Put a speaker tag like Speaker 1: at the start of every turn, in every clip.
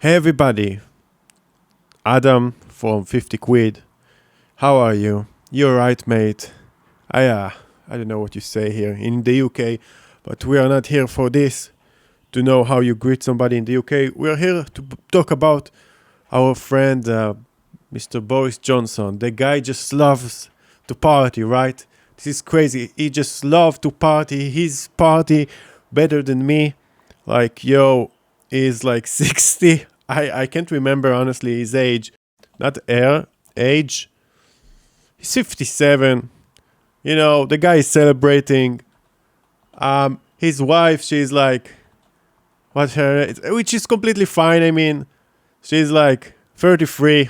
Speaker 1: Hey everybody, Adam from 50 Quid. How are you? You're right, mate. I don't know what you say here in the UK, but we are not here for this, to know how you greet somebody in the UK. We are here to talk about our friend, Mr. Boris Johnson. The guy just loves to party, right? This is crazy. He just loves to party. His party better than me. Like, yo, he's like 60. I can't remember, honestly, his age. Not age. He's 57. You know, the guy is celebrating. His wife, she's like, which is completely fine. I mean, she's like 33,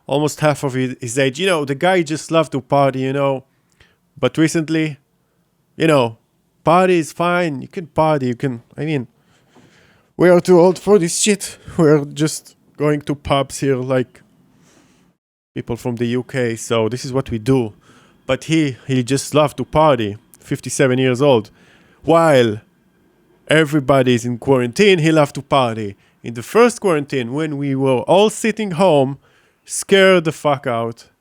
Speaker 1: almost half of his age. You know, the guy just loves to party, you know. But recently, you know, party is fine. You can party. We are too old for this shit. We're just going to pubs here like people from the UK. So this is what we do. But he just loves to party. 57 years old. While everybody is in quarantine, he loved to party. In the first quarantine, when we were all sitting home, scared the fuck out,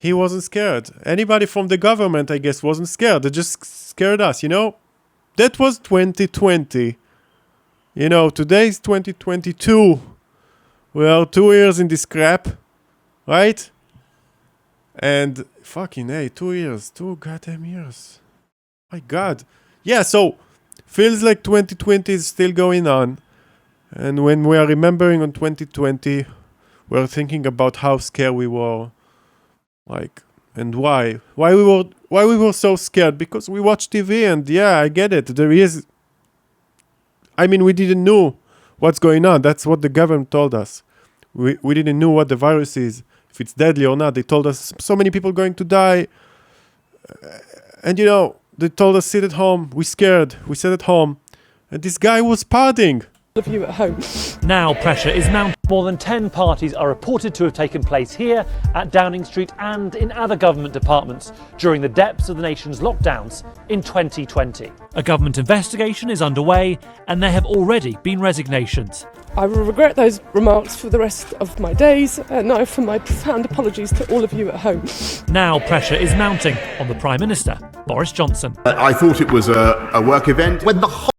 Speaker 1: he wasn't scared. Anybody from the government, I guess, wasn't scared. They just scared us, you know? That was 2020. You know, today's 2022. We are 2 years in this crap, right? And fucking hey, 2 years, 2 goddamn years. My God. Yeah, so feels like 2020 is still going on. And when we are remembering on 2020, we're thinking about how scared we were. Like, and why we were so scared? Because we watch TV, and yeah, I get it. We didn't know what's going on. That's what the government told us. We didn't know what the virus is, if it's deadly or not. They told us so many people going to die. And you know, they told us sit at home. We scared. We sat at home. And this guy was partying.
Speaker 2: Of you at home.
Speaker 3: Now pressure is mounting. More than 10 parties are reported to have taken place here at Downing Street and in other government departments during the depths of the nation's lockdowns in 2020. A government investigation is underway and there have already been resignations.
Speaker 2: I will regret those remarks for the rest of my days, and I offer my profound apologies to all of you at home.
Speaker 3: Now pressure is mounting on the Prime Minister, Boris Johnson.
Speaker 4: I thought it was a work event when the whole...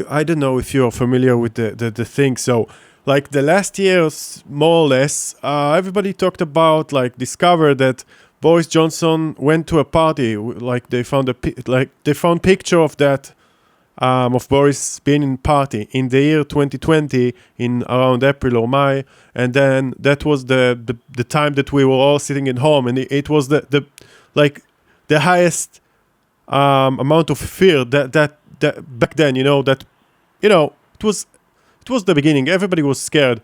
Speaker 1: I don't know if you're familiar with the thing. So, like the last years, more or less, everybody talked about, like, discovered that Boris Johnson went to a party. Like they found picture of that, of Boris being in party in the year 2020, in around April or May, and then that was the time that we were all sitting at home, and it was the highest amount of fear that back then, it was the beginning. Everybody was scared.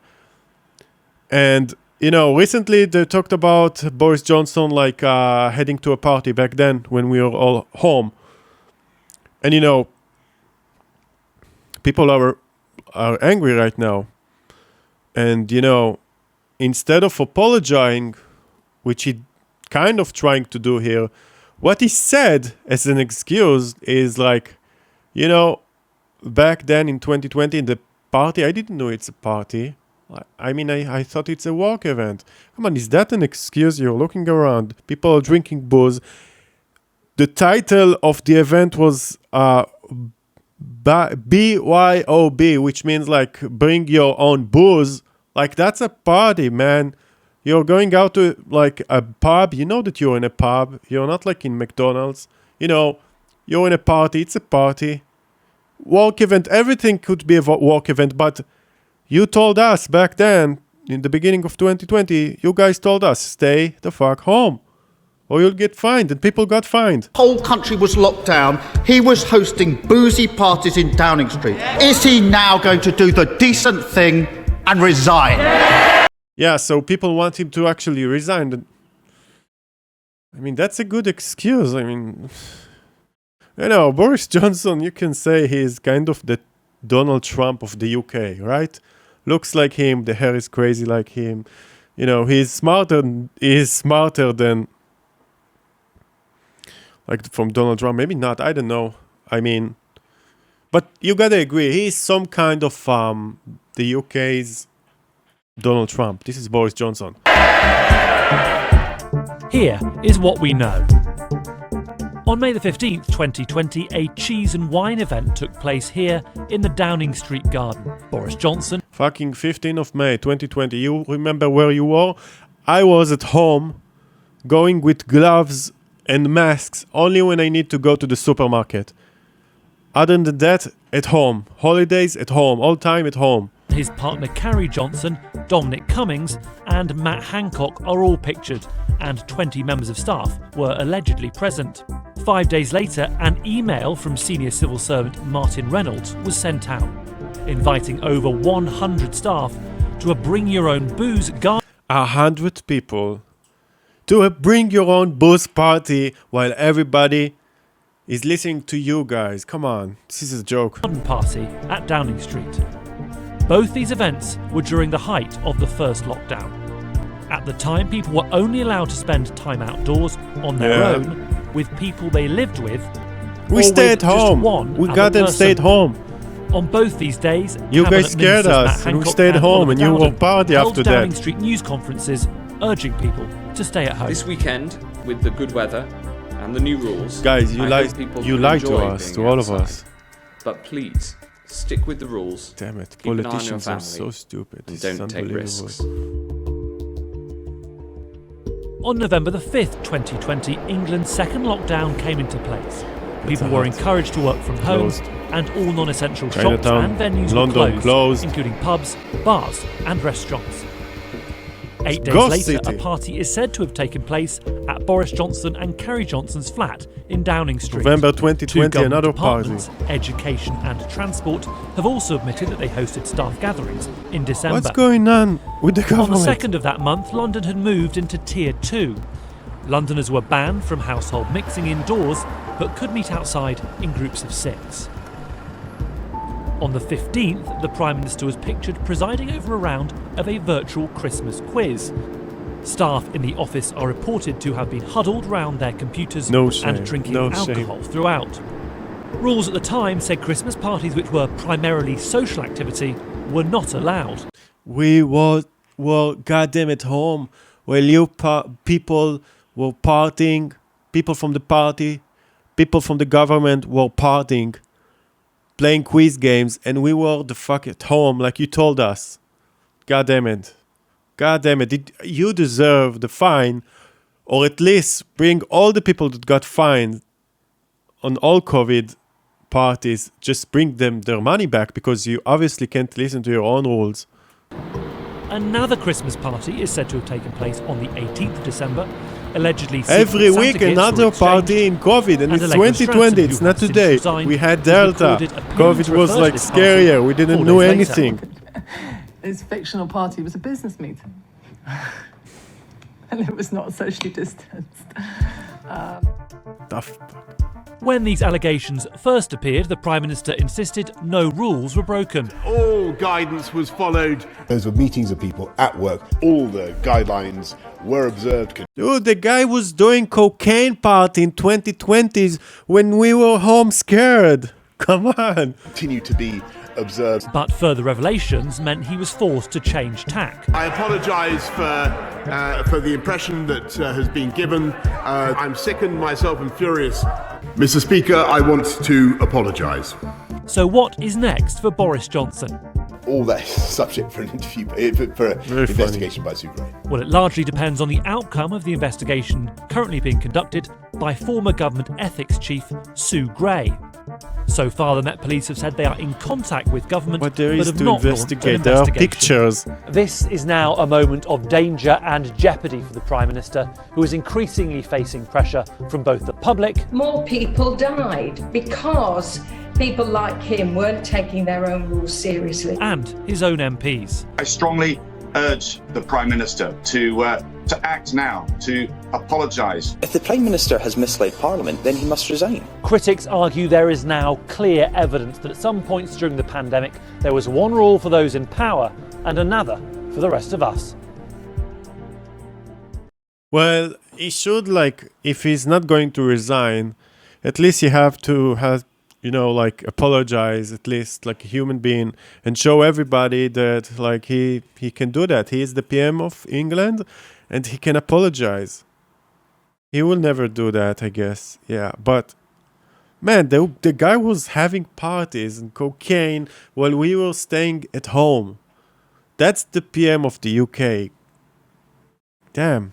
Speaker 1: And, recently they talked about Boris Johnson, like, heading to a party back then when we were all home. And, people are angry right now. And, instead of apologizing, which he kind of trying to do here, what he said as an excuse is like, back then in 2020 in the party, I didn't know it's a party. I thought it's a work event. Come on, is that an excuse? You're looking around. People are drinking booze. The title of the event was BYOB, which means like bring your own booze. Like, that's a party, man. You're going out to like a pub. You know that you're in a pub. You're not like in McDonald's. You're in a party. It's a party. Work event. Everything could be a work event. But you told us back then, in the beginning of 2020, you guys told us, stay the fuck home or you'll get fined. And people got fined.
Speaker 4: The whole country was locked down. He was hosting boozy parties in Downing Street. Is he now going to do the decent thing and resign?
Speaker 1: Yeah, so people want him to actually resign. That's a good excuse. Boris Johnson, you can say he's kind of the Donald Trump of the UK, right? Looks like him, the hair is crazy like him. He's smarter than like from Donald Trump. Maybe not, I don't know. But you gotta agree, he's some kind of the UK's Donald Trump. This is Boris Johnson.
Speaker 3: Here is what we know. On May the 15th, 2020, a cheese and wine event took place here in the Downing Street garden. Boris Johnson...
Speaker 1: Fucking 15th of May, 2020. You remember where you were? I was at home, going with gloves and masks only when I need to go to the supermarket. Other than that, at home. Holidays at home. All time at home.
Speaker 3: His partner Carrie Johnson, Dominic Cummings and Matt Hancock are all pictured, and 20 members of staff were allegedly present. 5 days later, an email from senior civil servant Martin Reynolds was sent out, inviting over 100 staff to a Bring Your Own Booze garden.
Speaker 1: 100 people to a Bring Your Own Booze party while everybody is listening to you guys. Come on, this is a joke.
Speaker 3: Party at Downing Street. Both these events were during the height of the first lockdown. At the time, people were only allowed to spend time outdoors on their own with people they lived with.
Speaker 1: We stay at home. We goddamn stayed home.
Speaker 3: On both these days,
Speaker 1: you guys scared us and we stayed home and you were party after that.
Speaker 3: Downing Street news conferences urging people to stay at home.
Speaker 5: This weekend, with the good weather and the new rules,
Speaker 1: guys, you lied to us, to all of us.
Speaker 5: But please, stick with the rules.
Speaker 1: Damn it, politicians are so stupid.
Speaker 5: Don't take risks.
Speaker 3: On November the 5th, 2020, England's second lockdown came into place. People were encouraged to work from home, and all non-essential shops and venues were closed, including pubs, bars and restaurants. 8 days later, a party is said to have taken place at Boris Johnson and Carrie Johnson's flat in Downing Street.
Speaker 1: November 2020, another party.
Speaker 3: Education and Transport have also admitted that they hosted staff gatherings in December.
Speaker 1: What's going on with the government?
Speaker 3: On the 2nd of that month, London had moved into Tier 2. Londoners were banned from household mixing indoors, but could meet outside in groups of 6. On the 15th, the Prime Minister was pictured presiding over a round of a virtual Christmas quiz. Staff in the office are reported to have been huddled round their computers and drinking alcohol throughout. Rules at the time said Christmas parties, which were primarily social activity, were not allowed.
Speaker 1: We were goddamn at home while you people were partying, people from the party, people from the government were partying, playing quiz games, and we were the fuck at home like you told us. God damn it. God damn it. You deserve the fine, or at least bring all the people that got fined on all COVID parties, just bring them their money back, because you obviously can't listen to your own rules.
Speaker 3: Another Christmas party is said to have taken place on the 18th of December. Allegedly,
Speaker 1: every week another party in COVID, and it's 2020, it's not today. We had Delta. COVID was like scarier. We didn't know anything.
Speaker 6: His fictional party was a business meeting. And it was not socially distanced.
Speaker 3: When these allegations first appeared, the Prime Minister insisted no rules were broken.
Speaker 7: All guidance was followed.
Speaker 8: Those were meetings of people at work. All the guidelines were observed.
Speaker 1: Dude, the guy was doing cocaine party in 2020s when we were home scared. Come on.
Speaker 8: Continue to be observed.
Speaker 3: But further revelations meant he was forced to change tack.
Speaker 7: I apologise for the impression that has been given. I'm sickened myself and furious. Mr. Speaker, I want to apologise.
Speaker 3: So what is next for Boris Johnson?
Speaker 8: All that is subject for an interview, for an investigation by Sue Gray.
Speaker 3: Well, it largely depends on the outcome of the investigation currently being conducted by former government ethics chief Sue Gray. So far, the Met Police have said they are in contact with government,
Speaker 1: but there is
Speaker 3: have
Speaker 1: to
Speaker 3: not
Speaker 1: investigate. There are pictures.
Speaker 3: This is now a moment of danger and jeopardy for the Prime Minister, who is increasingly facing pressure from both the public.
Speaker 9: More people died because people like him weren't taking their own rules seriously.
Speaker 3: And his own MPs.
Speaker 10: I strongly urge the Prime Minister to act now, to apologise.
Speaker 11: If the Prime Minister has misled Parliament, then he must resign.
Speaker 3: Critics argue there is now clear evidence that at some points during the pandemic there was one rule for those in power and another for the rest of us.
Speaker 1: Well, he should, if he's not going to resign, at least you have to you know, like apologize at least like a human being and show everybody that like he can do that. He is the PM of England and he can apologize. He will never do that, I guess. Yeah, but man, the guy was having parties and cocaine while we were staying at home. That's the PM of the UK. Damn.